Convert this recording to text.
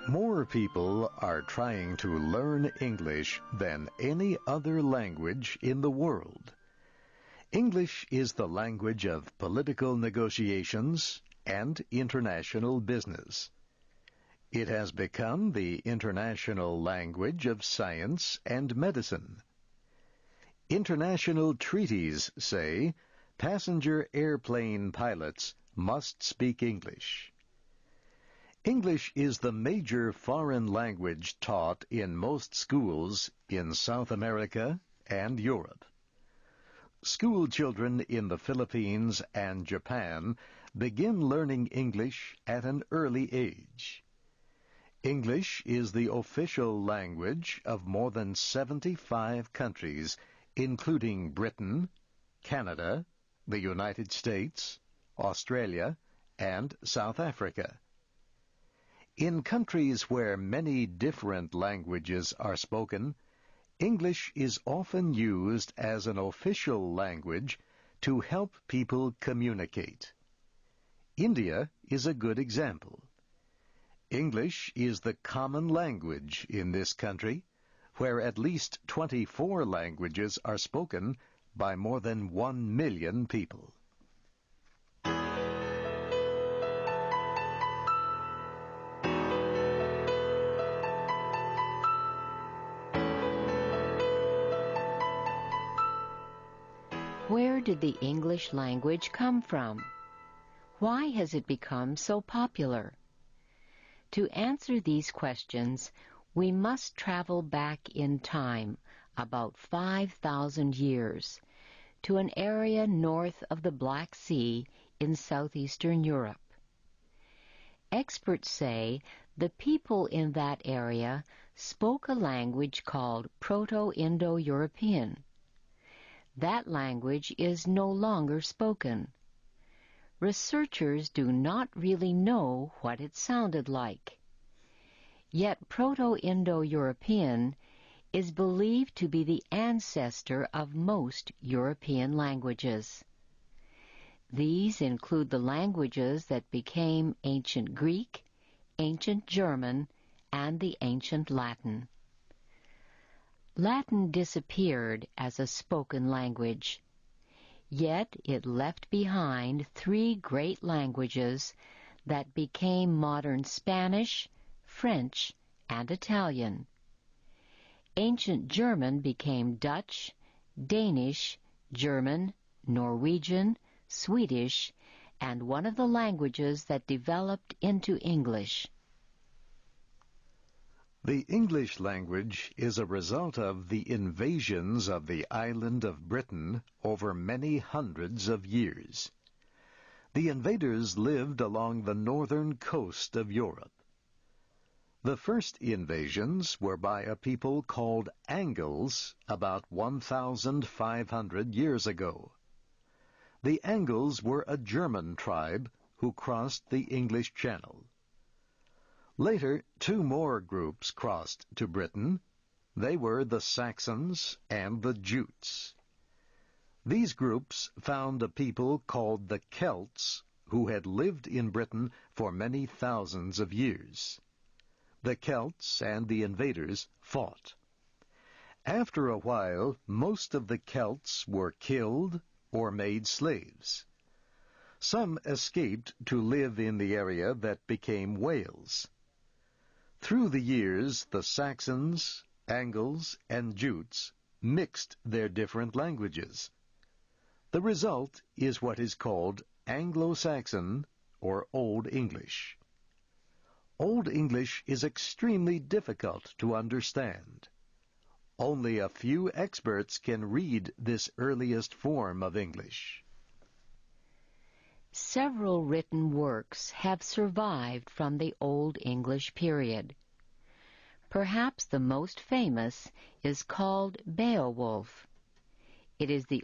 More people are trying to learn English than any other language in the world. English is the language of political negotiations and international business. It has become the international language of science and medicine. International treaties say passenger airplane pilots must speak English. English is the major foreign language taught in most schools in South America and Europe. School children in the Philippines and Japan begin learning English at an early age. English is the official language of more than 75 countries, including Britain, Canada, the United States, Australia, and South Africa. In countries where many different languages are spoken, English is often used as an official language to help people communicate. India is a good example. English is the common language in this country, where at least 24 languages are spoken by more than 1 million people. Where did the English language come from? Why has it become so popular? To answer these questions, we must travel back in time about 5,000 years to an area north of the Black Sea in southeastern Europe. Experts say the people in that area spoke a language called Proto-Indo-European. That language is no longer spoken. Researchers do not really know what it sounded like. Yet Proto-Indo-European is believed to be the ancestor of most European languages. These include the languages that became ancient Greek, ancient German, and the ancient Latin. Latin disappeared as a spoken language, yet it left behind 3 great languages that became modern Spanish, French, and Italian. Ancient German became Dutch, Danish, German, Norwegian, Swedish, and one of the languages that developed into English. The English language is a result of the invasions of the island of Britain over many hundreds of years. The invaders lived along the northern coast of Europe. The first invasions were by a people called Angles about 1,500 years ago. The Angles were a German tribe who crossed the English Channel. Later, 2 more groups crossed to Britain. They were the Saxons and the Jutes. These groups found a people called the Celts who had lived in Britain for many thousands of years. The Celts and the invaders fought. After a while, most of the Celts were killed or made slaves. Some escaped to live in the area that became Wales. Through the years, the Saxons, Angles, and Jutes mixed their different languages. The result is what is called Anglo-Saxon or Old English. Old English is extremely difficult to understand. Only a few experts can read this earliest form of English. Several written works have survived from the Old English period. Perhaps the most famous is called Beowulf. It is the